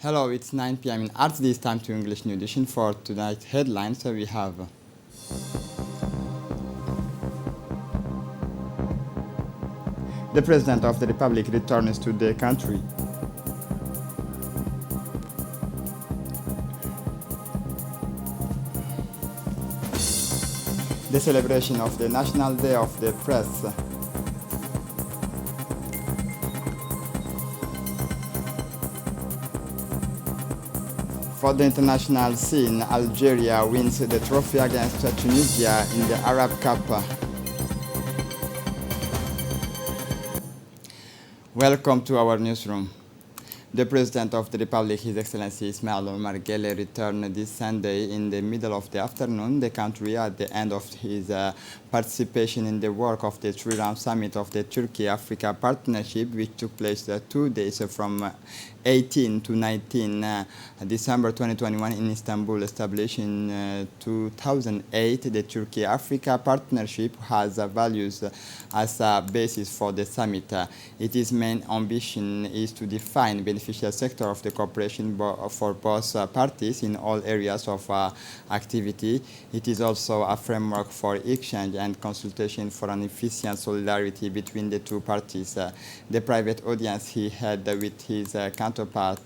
Hello, it's 9 p.m. in Arts. This time to English New Edition for tonight's headlines. So we have the President of the Republic returns to the country. The celebration of the National Day of the Press. For the international scene, Algeria wins the trophy against Tunisia in the Arab Cup. Welcome to our newsroom. The President of the Republic, His Excellency Ismail Omar Guelleh, returned this Sunday in the middle of the afternoon the country at the end of his participation in the work of the three-round summit of the Turkey-Africa Partnership, which took place 2 days from 18 to 19 December 2021 in Istanbul. Established in 2008, the Turkey-Africa Partnership has values as a basis for the summit. Its main ambition is to define beneficial sector of the cooperation for both parties in all areas of activity. It is also a framework for exchange and consultation for an efficient solidarity between the two parties. The private audience he had with his counterpart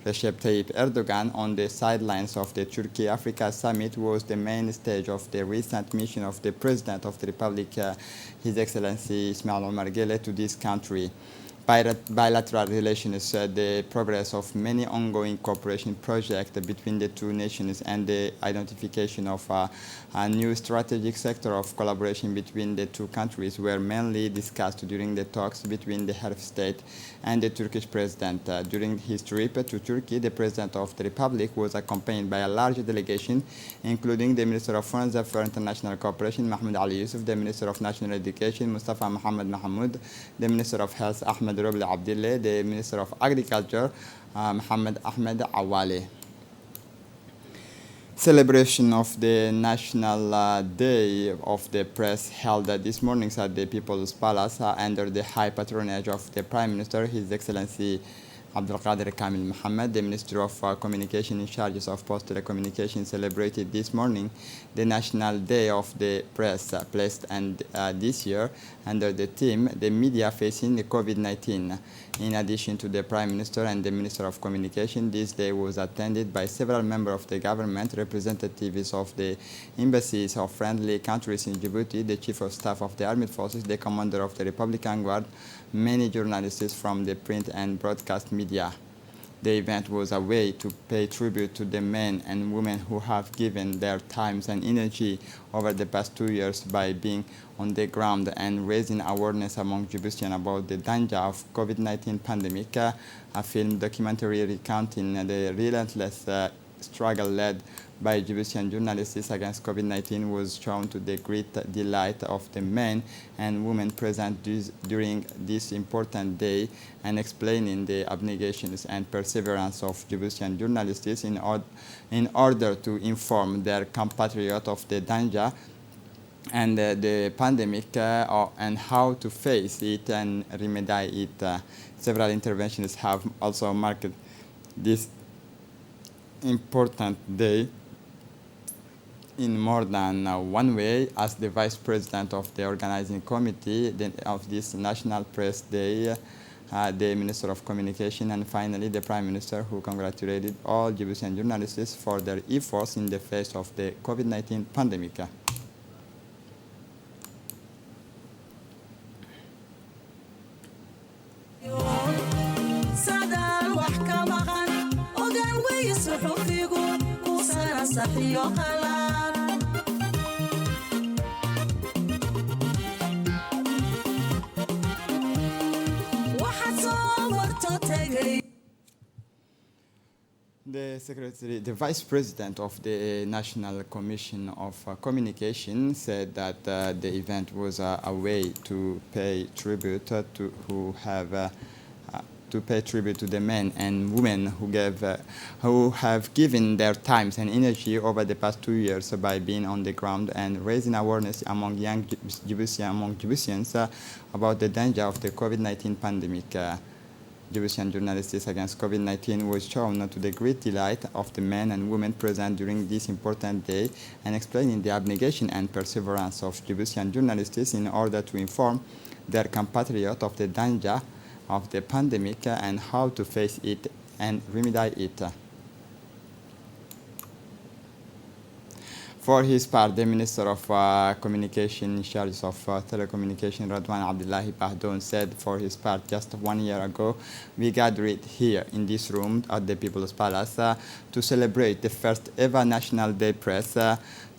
Recep Tayyip Erdogan on the sidelines of the Turkey-Africa Summit was the main stage of the recent mission of the President of the Republic, His Excellency Ismail Omar Guelleh, to this country. Bilateral relations, the progress of many ongoing cooperation projects between the two nations, and the identification of a new strategic sector of collaboration between the two countries were mainly discussed during the talks between the head of state and the Turkish president. During his trip to Turkey, the President of the Republic was accompanied by a large delegation, including the Minister of Foreign Affairs for International Cooperation, Mahmoud Ali Yusuf, the Minister of National Education, Mustafa Mohammed Mahmoud, the Minister of Health, Ahmed Roble Abdillah, the Minister of Agriculture, Mohammed Ahmed Awale. Celebration of the National Day of the Press held this morning at the People's Palace under the high patronage of the Prime Minister, His Excellency Abdulkader Kamil Mohammed. The Minister of Communication in charge of Post Telecommunications celebrated this morning the National Day of the Press, placed this year under the theme "The Media Facing the COVID-19." In addition to the Prime Minister and the Minister of Communication, this day was attended by several members of the government, representatives of the embassies of friendly countries in Djibouti, the Chief of Staff of the Armed Forces, the Commander of the Republican Guard, many journalists from the print and broadcast media. The event was a way to pay tribute to the men and women who have given their times and energy over the past 2 years by being on the ground and raising awareness among Djiboutians about the danger of COVID-19 pandemic. A film documentary recounting the relentless struggle led by Djiboutian journalists against COVID-19 was shown to the great delight of the men and women present during this important day, and explaining the abnegations and perseverance of Djiboutian journalists in order to inform their compatriots of the danger and the pandemic and how to face it and remedy it. Several interventions have also marked this important day in more than one way. As the Vice President of the organizing committee of this National Press Day, the Minister of Communication, and finally the Prime Minister, who congratulated all Djiboutian journalists for their efforts in the face of the COVID-19 pandemic. The Vice President of the National Commission of Communication said that the event was a way to pay tribute to the men and women who have given their times and energy over the past 2 years by being on the ground and raising awareness among young Djiboutians about the danger of the COVID-19 pandemic. Egyptian journalists against COVID-19 was shown to the great delight of the men and women present during this important day and explaining the abnegation and perseverance of Egyptian journalists in order to inform their compatriots of the danger of the pandemic and how to face it and remedy it. For his part, the Minister of Communication in charge of telecommunication, Radwan Abdullahi Bahdoun, said for his part just 1 year ago, we gathered here in this room at the People's Palace to celebrate the first ever National Day Press.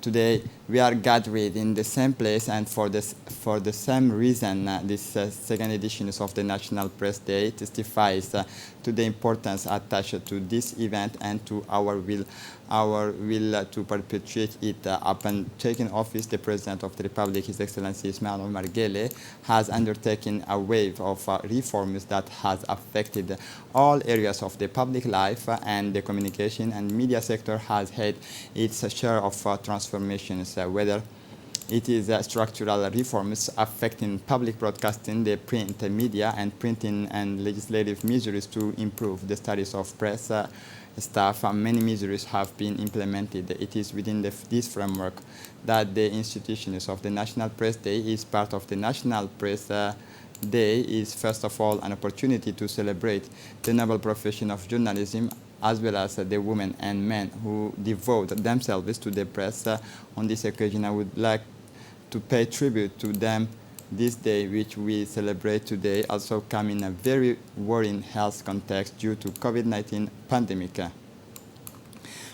Today we are gathered in the same place and for the same reason this second edition of the National Press Day testifies to the importance attached to this event and to our will to perpetuate it. Upon taking office, the President of the Republic, His Excellency Ismail Omar Guelleh, has undertaken a wave of reforms that has affected all areas of the public life, and the communication and media sector has had its share of transformations, whether it is structural reforms affecting public broadcasting, the print media, and printing and legislative measures to improve the status of press staff. Many measures have been implemented. It is within this framework that the institutions of the National Press Day is part of the National Press Day is first of all an opportunity to celebrate the noble profession of journalism as well as the women and men who devote themselves to the press. On this occasion, I would like to pay tribute to them. This day, which we celebrate today, also come in a very worrying health context due to COVID-19 pandemic.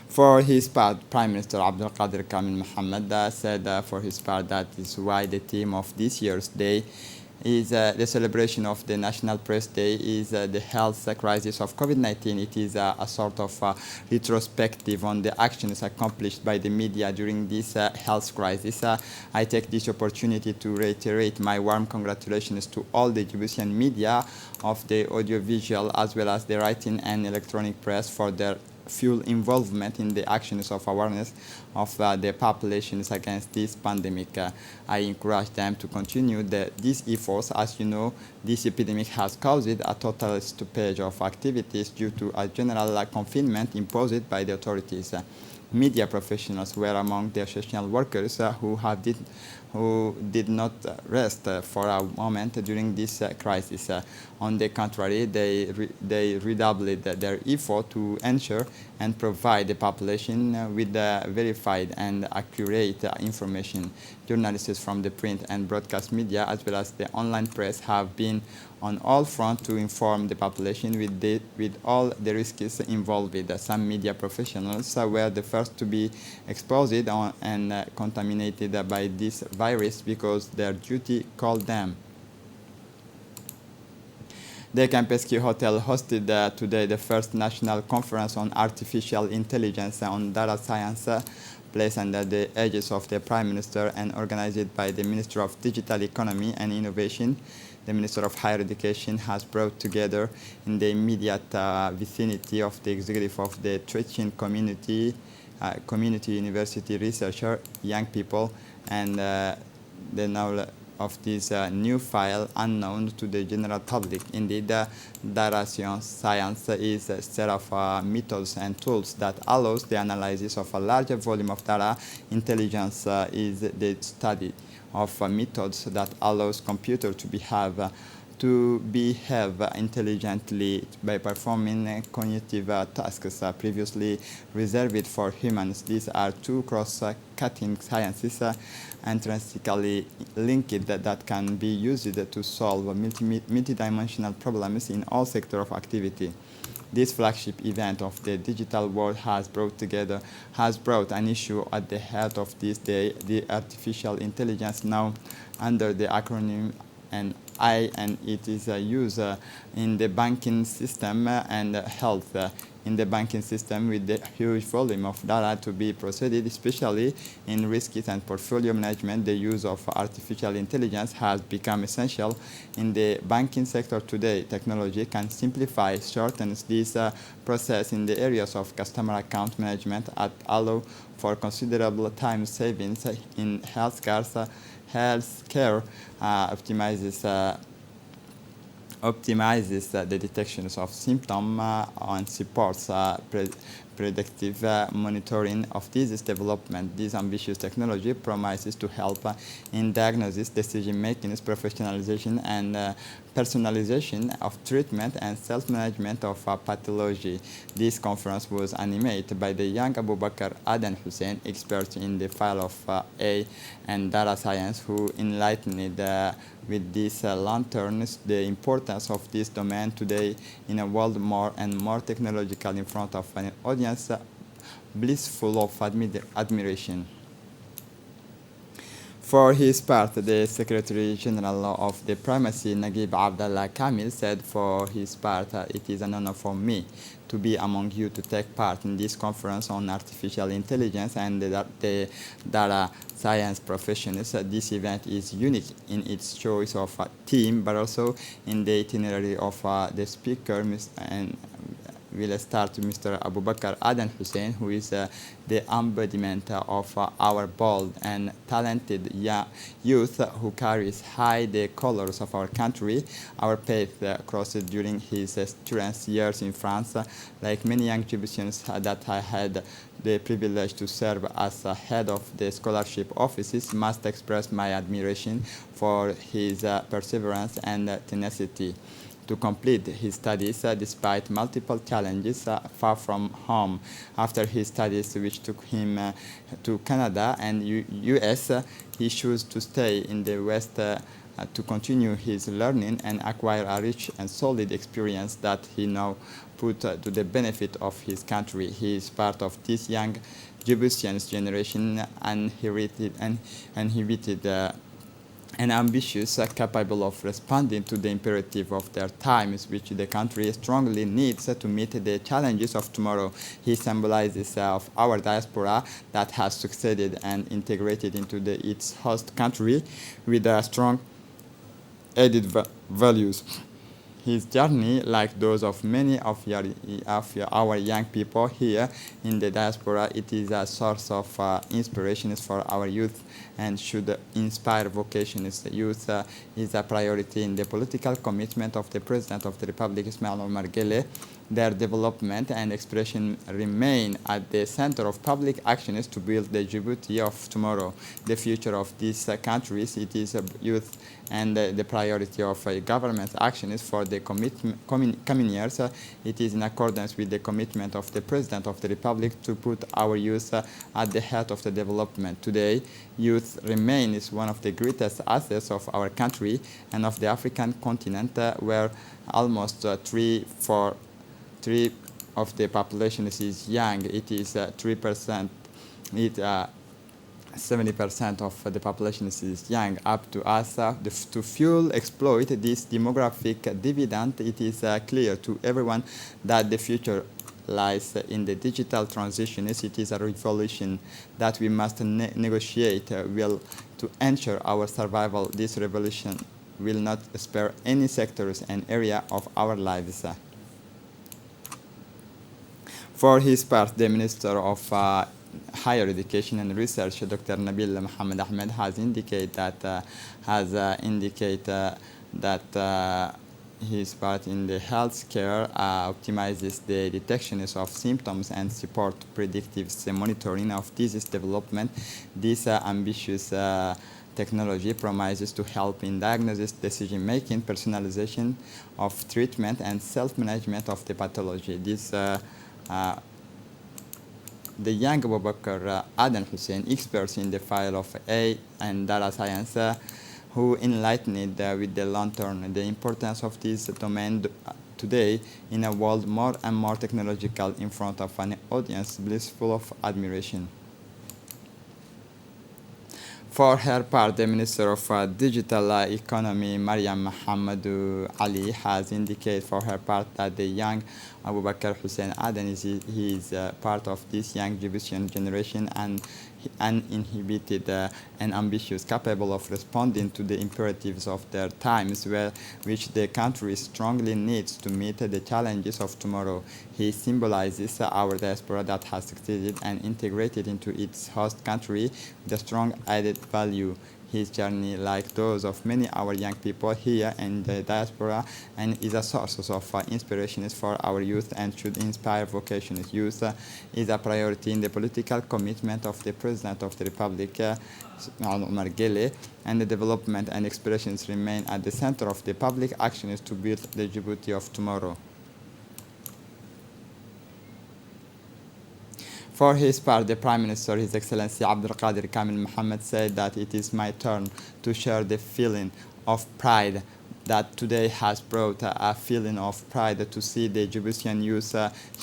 For his part, Prime Minister Abdul Qadir Kamil Mohammed said for his part that is why the theme of this year's day is the celebration of the National Press Day is the health crisis of COVID-19. It is a sort of retrospective on the actions accomplished by the media during this health crisis. I take this opportunity to reiterate my warm congratulations to all the Egyptian media of the audiovisual as well as the writing and electronic press for their full involvement in the actions of awareness of the populations against this pandemic. I encourage them to continue these efforts. As you know, this epidemic has caused a total stoppage of activities due to a general confinement imposed by the authorities. Media professionals were among the essential workers who did not rest for a moment during this crisis. On the contrary, they redoubled their effort to ensure and provide the population with verified and accurate information. Journalists from the print and broadcast media as well as the online press have been on all fronts to inform the population with all the risks involved. Some media professionals were the first to be exposed and contaminated by this virus because their duty called them. The Kempinski Hotel hosted today the first national conference on artificial intelligence and data science, placed under the aegis of the Prime Minister and organized by the Minister of Digital Economy and Innovation. The Minister of Higher Education has brought together in the immediate vicinity of the executive of the Trechin community, university researcher, young people, and the knowledge of this new file unknown to the general public. Indeed, data science is a set of methods and tools that allows the analysis of a larger volume of data. Intelligence is the study of methods that allows computer to behave intelligently by performing cognitive tasks previously reserved for humans. These are two cross-cutting sciences intrinsically linked that can be used to solve multidimensional problems in all sectors of activity. This flagship event of the digital world has brought an issue at the heart of this day, the artificial intelligence, now under the acronym AI, and it is used in the banking system and health. In the banking system, with the huge volume of data to be processed, especially in risk and portfolio management, the use of artificial intelligence has become essential. In the banking sector today, technology can simplify, shorten this process in the areas of customer account management and allow for considerable time savings in healthcare. Optimizes optimizes the detections of symptoms and supports predictive monitoring of disease development. This ambitious technology promises to help in diagnosis, decision making, professionalization, and personalization of treatment and self-management of pathology. This conference was animated by the young Abubakar Aden Hussein, expert in the field of AI and data science, who enlightened with these lanterns the importance of this domain today in a world more and more technological in front of an audience blissful of admiration. For his part, the Secretary General of the Primacy, Naguib Abdallah Kamil, said for his part, it is an honor for me to be among you to take part in this conference on artificial intelligence and the data science professionals. This event is unique in its choice of theme, but also in the itinerary of the speaker, and we'll start with Mr. Abubakar Aden Hussein, who is the embodiment of our bold and talented youth who carries high the colors of our country. Our path crossed during his student years in France. Like many young Djiboutians that I had the privilege to serve as head of the scholarship offices, must express my admiration for his perseverance and tenacity to complete his studies despite multiple challenges far from home. After his studies, which took him to Canada and US, he chose to stay in the West to continue his learning and acquire a rich and solid experience that he now put to the benefit of his country. He is part of this young Djiboutian generation, inhibited and ambitious, capable of responding to the imperative of their times, which the country strongly needs to meet the challenges of tomorrow. He symbolizes of our diaspora that has succeeded and integrated into its host country with strong added values. His journey, like those of many of our young people here in the diaspora, it is a source of inspiration for our youth and should inspire vocationist youth. Is a priority in the political commitment of the President of the Republic, Ismail Omar Guelleh. Their development and expression remain at the center of public actions to build the Djibouti of tomorrow. The future of these countries, it is youth, and the priority of government actions for the coming years. It is in accordance with the commitment of the President of the Republic to put our youth at the head of the development. Today, youth remains one of the greatest assets of our country and of the African continent, where almost 3 of the population is young. It is 3%. 70% of the population is young. Up to us to fuel, exploit this demographic dividend. It is clear to everyone that the future lies in the digital transition. It is a revolution that we must negotiate to ensure our survival. This revolution will not spare any sectors and area of our lives. For his part, the Minister of Higher Education and Research, Dr. Nabil Mohammed Ahmed, has indicated that his part in the healthcare optimizes the detections of symptoms and support predictive monitoring of disease development. This ambitious technology promises to help in diagnosis, decision-making, personalization of treatment, and self-management of the pathology. The young Abubakar Aden Hussein, experts in the field of AI and data science, who enlightened with the lantern the importance of this domain today in a world more and more technological in front of an audience blissful of admiration. For her part, the Minister of Digital Economy, Mariam Mohamedou Ali, has indicated for her part that the young Abubakar Hussein Aden is part of this young Djiboutian generation and uninhibited and ambitious, capable of responding to the imperatives of their times, which the country strongly needs to meet the challenges of tomorrow. He symbolizes our diaspora that has succeeded and integrated into its host country with a strong added value. his journey, like those of many our young people here in the diaspora, and is a source of inspiration for our youth and should inspire vocational youth. Is a priority in the political commitment of the President of the Republic, Omar Gele, and the development and expressions remain at the center of the public actions to build the Djibouti of tomorrow. For his part, the Prime Minister, His Excellency Abdulkader Kamil Mohammed, said that it is my turn to share the feeling of pride that today has brought a feeling of pride to see the Djiboutian youth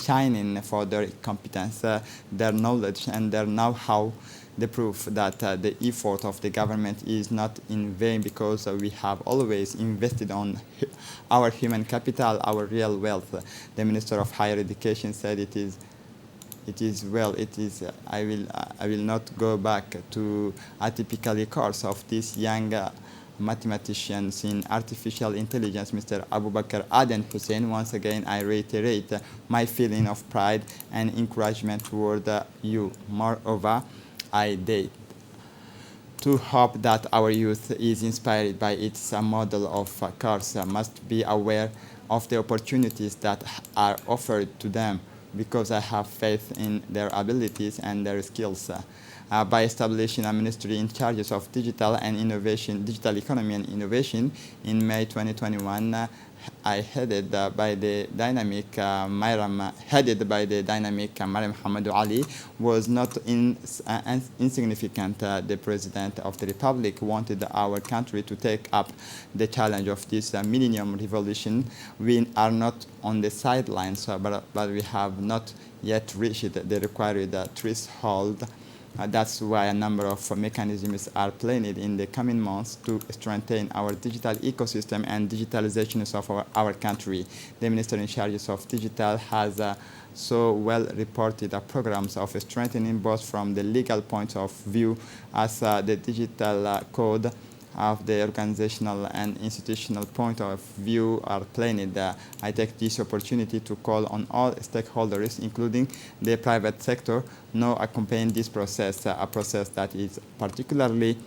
shining for their competence, their knowledge, and their know-how. The proof that the effort of the government is not in vain, because we have always invested on our human capital, our real wealth. The Minister of Higher Education said it is well. I will not go back to a typical course of this young mathematicians in artificial intelligence, Mr. Abubakar Aden Hussein. Once again, I reiterate my feeling of pride and encouragement toward you. Moreover, I dare to hope that our youth is inspired by its model of course, must be aware of the opportunities that are offered to them, because I have faith in their abilities and their skills. By establishing a ministry in charge of digital and innovation, digital economy and innovation in May 2021, headed by the dynamic Mariam Hamadou Ali, was not insignificant. The President of the Republic wanted our country to take up the challenge of this millennium revolution. We are not on the sidelines, but we have not yet reached the required threshold. That's why a number of mechanisms are planned in the coming months to strengthen our digital ecosystem and digitalization of our country. The Minister in charge of digital has so well reported programs of strengthening both from the legal point of view as the digital code of the organizational and institutional point of view are planned. I take this opportunity to call on all stakeholders, including the private sector, now accompanying this process, a process that is particularly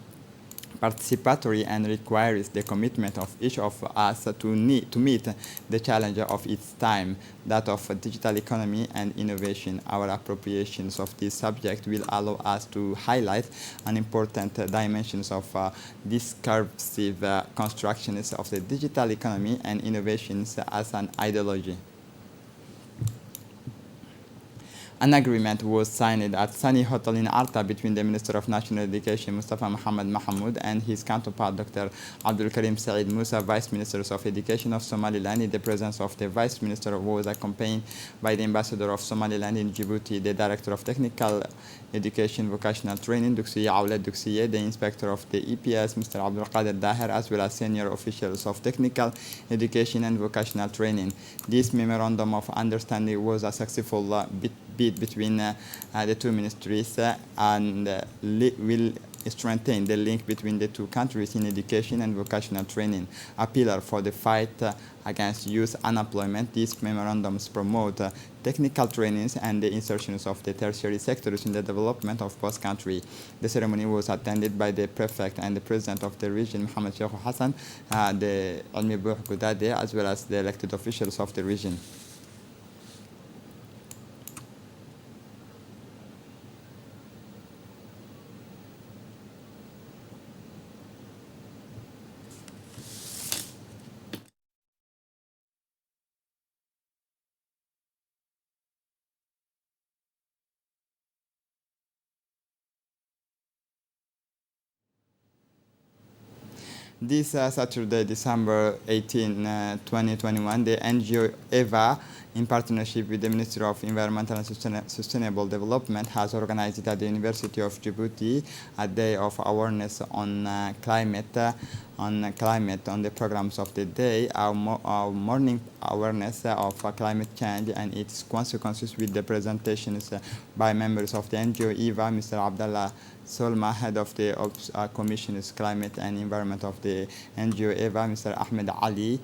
participatory and requires the commitment of each of us to meet the challenge of its time, that of digital economy and innovation. Our appropriations of this subject will allow us to highlight an important dimensions of discursive constructions of the digital economy and innovations as an ideology. An agreement was signed at Sunny Hotel in Arta between the Minister of National Education, Mustafa Mohamed Mahmoud, and his counterpart, Dr. Abdul Karim Said Musa, Vice Minister of Education of Somaliland. In the presence of the Vice Minister, who was accompanied by the Ambassador of Somaliland in Djibouti, the Director of Technical Education Vocational Training, Duksiye Awlad Duksiye, the Inspector of the EPS, Mr. Abdul Qadir Daher, as well as senior officials of Technical Education and Vocational Training. This memorandum of understanding was a successful bid between the two ministries and will strengthen the link between the two countries in education and vocational training, a pillar for the fight against youth unemployment. These memorandums promote technical trainings and the insertions of the tertiary sectors in the development of both countries. The ceremony was attended by the prefect and the president of the region, Mohamed Sheikh Hassan, the Almi Bouh Goudade, as well as the elected officials of the region. This Saturday, December 18, 2021, the NGO EVA, in partnership with the Ministry of Environmental and Sustainable Development, has organized at the University of Djibouti a day of awareness on climate. On the programs of the day, our morning awareness of climate change and its consequences, with the presentations by members of the NGO EVA, Mr. Abdallah Solma, head of the Commission's Climate and Environment of the the NGO EVA, Mr. Ahmed Ali,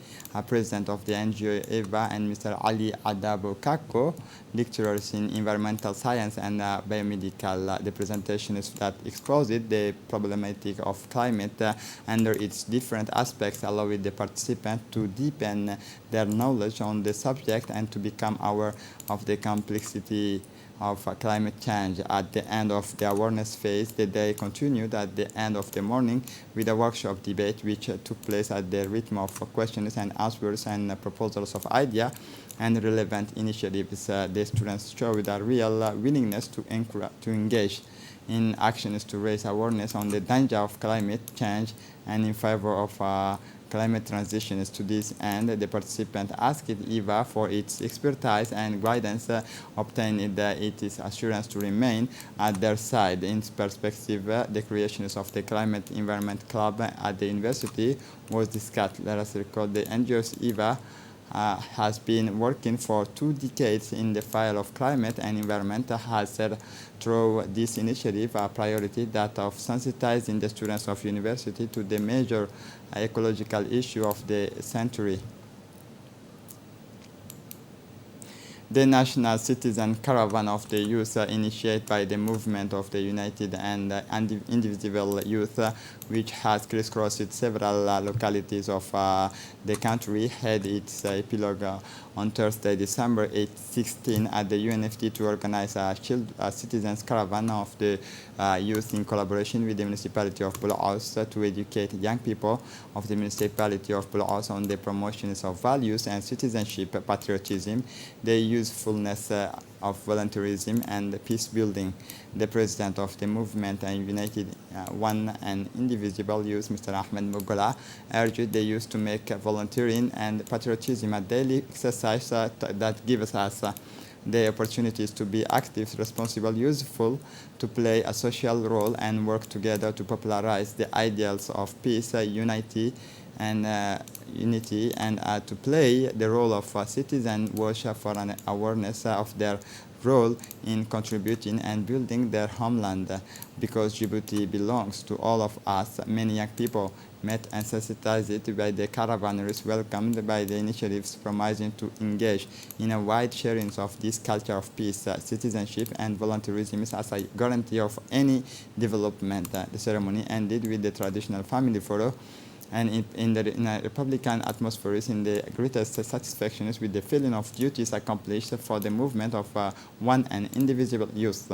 President of the NGO EVA, and Mr. Ali Adabo Kako, lecturers in environmental science and biomedical. The presentation is that exposed the problematic of climate under its different aspects, allowing the participants to deepen their knowledge on the subject and to become aware of the complexity of climate change. At the end of the awareness phase, the day continued at the end of the morning with a workshop debate which took place at the rhythm of questions and answers and proposals of ideas and relevant initiatives. The students showed a real willingness to engage in actions to raise awareness on the danger of climate change and in favor of climate transitions. To this end, the participant asked EVA for its expertise and guidance, obtained its assurance to remain at their side. In perspective, the creation of the Climate Environment Club at the university was discussed. Let us recall the NGO's EVA has been working for 2 decades in the field of climate and environment, has set through this initiative a priority that of sensitizing the students of university to the major ecological issue of the century. The National Citizen Caravan of the Youth, initiated by the movement of the United and Indivisible Youth, which has crisscrossed several localities of the country, had its epilogue on Thursday, December 16 at the UNFT to organize a citizens caravan of the youth in collaboration with the municipality of Bulaos to educate young people of the municipality of Bulaos on the promotions of values and citizenship, patriotism, the usefulness of volunteerism and peace building. The president of the movement and United One and Indivisible Youth, Mr. Ahmed Mugola, urged the youth to make volunteering and patriotism a daily exercise that gives us the opportunities to be active, responsible, useful, to play a social role and work together to popularize the ideals of peace, unity, and to play the role of a citizen worship for an awareness of their role in contributing and building their homeland. Because Djibouti belongs to all of us, many young people met and sensitized by the caravanners, welcomed by the initiatives promising to engage in a wide sharing of this culture of peace, citizenship, and volunteerism as a guarantee of any development. The ceremony ended with the traditional family photo, and in a Republican atmosphere, in the greatest satisfaction is with the feeling of duties accomplished for the movement of one and indivisible youth.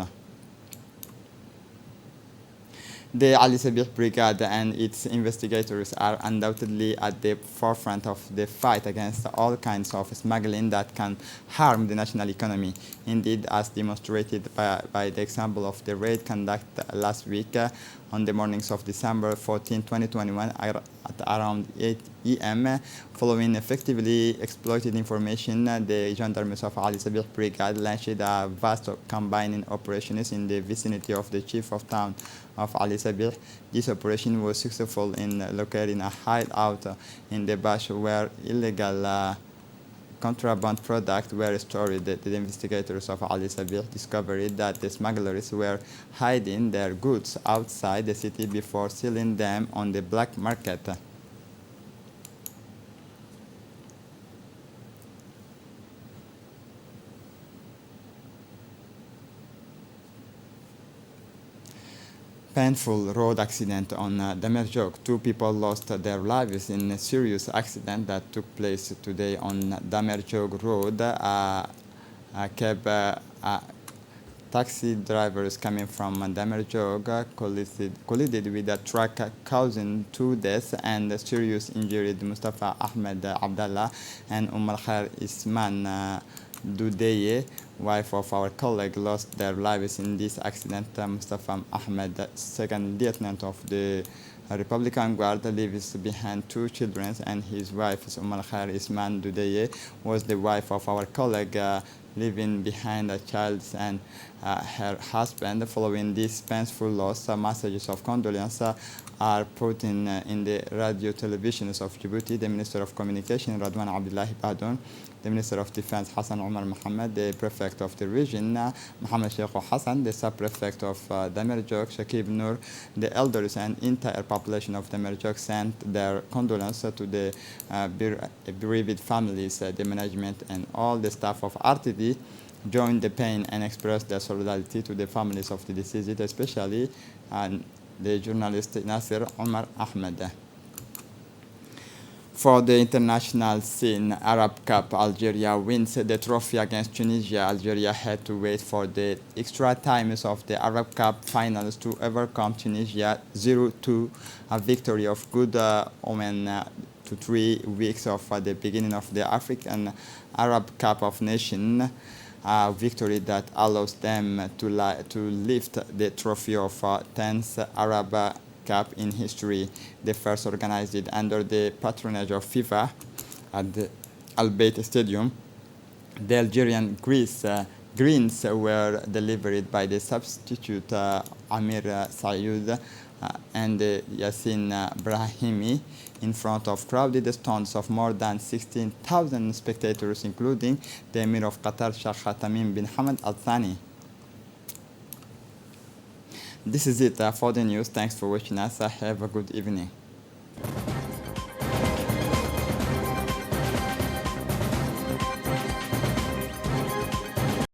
The Ali Sabih Brigade and its investigators are undoubtedly at the forefront of the fight against all kinds of smuggling that can harm the national economy. Indeed, as demonstrated by the example of the raid conducted last week on the mornings of December 14, 2021 at around 8 a.m. Following effectively exploited information, the gendarmes of Ali Sabih Brigade launched a vast combining operations in the vicinity of the chief of town of Ali Sabih. This operation was successful in locating a hideout in the bush where illegal contraband products were stored. The investigators of Ali Sabih discovered that the smugglers were hiding their goods outside the city before selling them on the black market. Painful road accident on Damerjog. 2 people lost their lives in a serious accident that took place today on Damerjog Road. Taxi drivers coming from Damerjog collided with a truck, causing 2 deaths and serious injured. Mustafa Ahmed Abdallah and Al Khair Isman Dudeye, wife of our colleague, lost their lives in this accident. Mustafa Ahmed, second lieutenant of the Republican Guard, leaves behind 2 children, and his wife, Al Khair Isman Dudeye, was the wife of our colleague, leaving behind a child and her husband. Following this painful loss, messages of condolence are put in the radio televisions of Djibouti. The Minister of Communication, Radwan Abdullahi Badoun, the Minister of Defense Hassan Omar Mohammed, the Prefect of the region Mohammed Sheikh Hassan, the Sub-Prefect of Damerjok Shakib Nur. The elders and entire population of Damerjok sent their condolences to the bereaved families, the management, and all the staff of RTD joined the pain and expressed their solidarity to the families of the deceased, especially the journalist Nasir Omar Ahmed. For the international scene, Arab Cup, Algeria wins the trophy against Tunisia. Algeria had to wait for the extra times of the Arab Cup finals to overcome Tunisia 0-2, a victory of good omen to 3 weeks of the beginning of the African Arab Cup of Nations. A victory that allows them to lift the trophy of 10th Arab Cup in history, the first organized under the patronage of FIFA at the Al Bayt Stadium. The Algerian greens were delivered by the substitute Amir Sayoud and Yassin Brahimi in front of crowded stands of more than 16,000 spectators, including the Emir of Qatar, Sheikh Tamim bin Hamad Al Thani. This is it for the news. Thanks for watching us. Have a good evening.